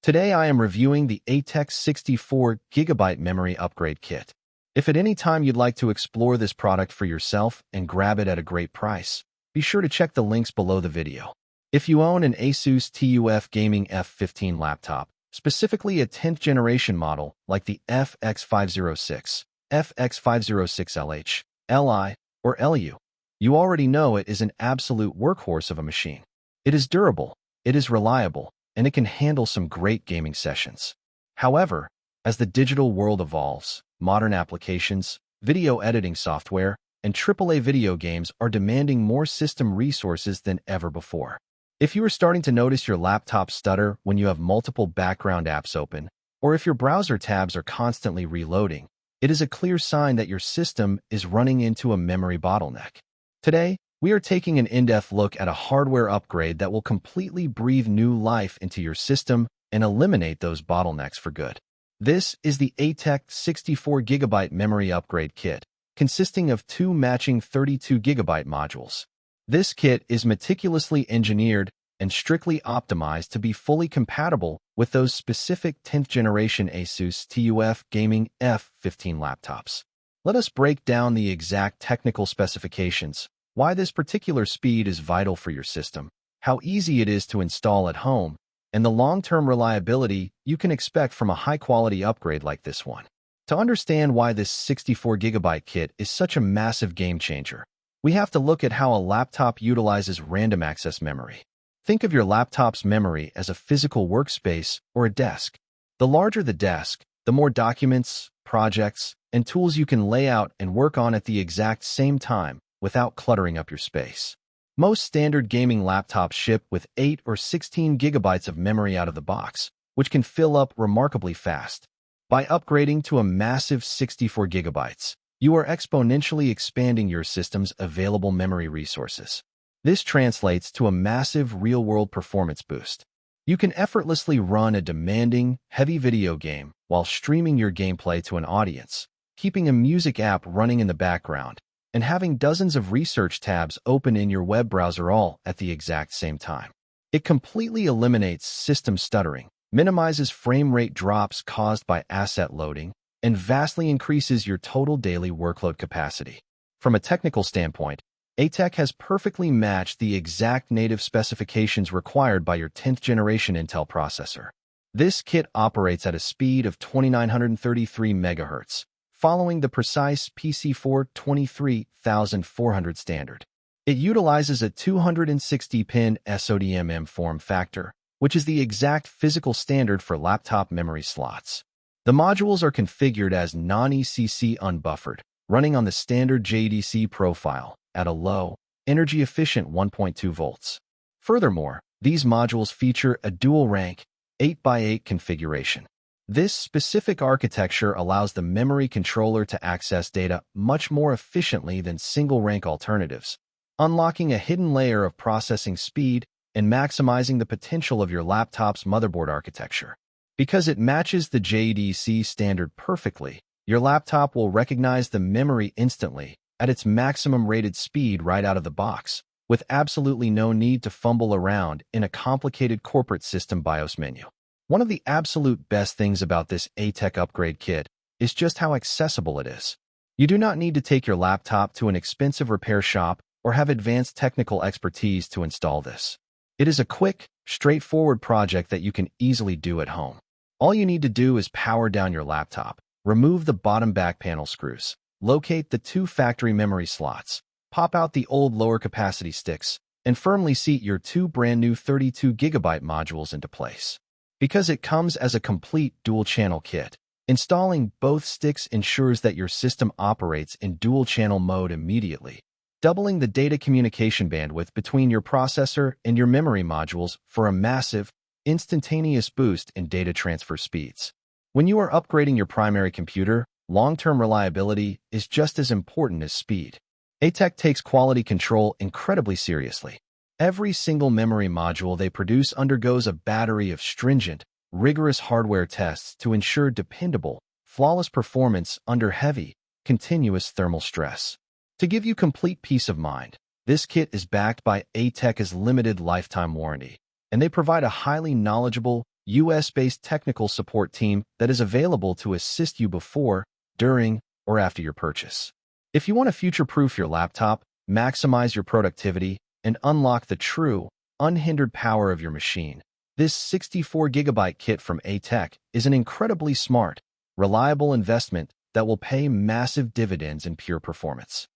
Today I am reviewing the ATEX 64GB Memory Upgrade Kit. If at any time you'd like to explore this product for yourself and grab it at a great price, be sure to check the links below the video. If you own an ASUS TUF Gaming F15 laptop, specifically a 10th generation model like the FX506, FX506LH, LI, or LU, you already know it is an absolute workhorse of a machine. It is durable, it is reliable, and it can handle some great gaming sessions. However, as the digital world evolves, modern applications, video editing software, and AAA video games are demanding more system resources than ever before. If you are starting to notice your laptop stutter when you have multiple background apps open, or if your browser tabs are constantly reloading, it is a clear sign that your system is running into a memory bottleneck. Today, we are taking an in-depth look at a hardware upgrade that will completely breathe new life into your system and eliminate those bottlenecks for good. This is the ATEX 64GB Memory Upgrade Kit, consisting of two matching 32GB modules. This kit is meticulously engineered and strictly optimized to be fully compatible with those specific 10th generation ASUS TUF Gaming F15 laptops. Let us break down the exact technical specifications, why this particular speed is vital for your system, how easy it is to install at home, and the long-term reliability you can expect from a high-quality upgrade like this one. To understand why this 64GB kit is such a massive game-changer, we have to look at how a laptop utilizes random access memory. Think of your laptop's memory as a physical workspace or a desk. The larger the desk, the more documents, projects, and tools you can lay out and work on at the exact same time without cluttering up your space. Most standard gaming laptops ship with 8 or 16 gigabytes of memory out of the box, which can fill up remarkably fast. By upgrading to a massive 64 gigabytes, you are exponentially expanding your system's available memory resources. This translates to a massive real-world performance boost. You can effortlessly run a demanding, heavy video game while streaming your gameplay to an audience, keeping a music app running in the background, and having dozens of research tabs open in your web browser all at the exact same time. It completely eliminates system stuttering, minimizes frame rate drops caused by asset loading, and vastly increases your total daily workload capacity. From a technical standpoint, ATEX has perfectly matched the exact native specifications required by your 10th generation Intel processor. This kit operates at a speed of 2933 MHz, following the precise PC4 23400 standard. It utilizes a 260-pin SODIMM form factor, which is the exact physical standard for laptop memory slots. The modules are configured as non-ECC unbuffered, running on the standard JDC profile at a low, energy-efficient 1.2 volts. Furthermore, these modules feature a dual-rank 8x8 configuration. This specific architecture allows the memory controller to access data much more efficiently than single-rank alternatives, unlocking a hidden layer of processing speed and maximizing the potential of your laptop's motherboard architecture. Because it matches the JDC standard perfectly, your laptop will recognize the memory instantly at its maximum rated speed right out of the box, with absolutely no need to fumble around in a complicated corporate system BIOS menu. One of the absolute best things about this ATEX upgrade kit is just how accessible it is. You do not need to take your laptop to an expensive repair shop or have advanced technical expertise to install this. It is a quick, straightforward project that you can easily do at home. All you need to do is power down your laptop, remove the bottom back panel screws, locate the two factory memory slots, pop out the old lower capacity sticks, and firmly seat your two brand new 32GB modules into place. Because it comes as a complete dual-channel kit, installing both sticks ensures that your system operates in dual-channel mode immediately, doubling the data communication bandwidth between your processor and your memory modules for a massive, instantaneous boost in data transfer speeds. When you are upgrading your primary computer, long-term reliability is just as important as speed. ATEX takes quality control incredibly seriously. Every single memory module they produce undergoes a battery of stringent, rigorous hardware tests to ensure dependable, flawless performance under heavy, continuous thermal stress. To give you complete peace of mind, this kit is backed by ATEX's limited lifetime warranty, and they provide a highly knowledgeable, US-based technical support team that is available to assist you before, during, or after your purchase. If you want to future-proof your laptop, maximize your productivity, and unlock the true, unhindered power of your machine, this 64GB kit from ATEC is an incredibly smart, reliable investment that will pay massive dividends in pure performance.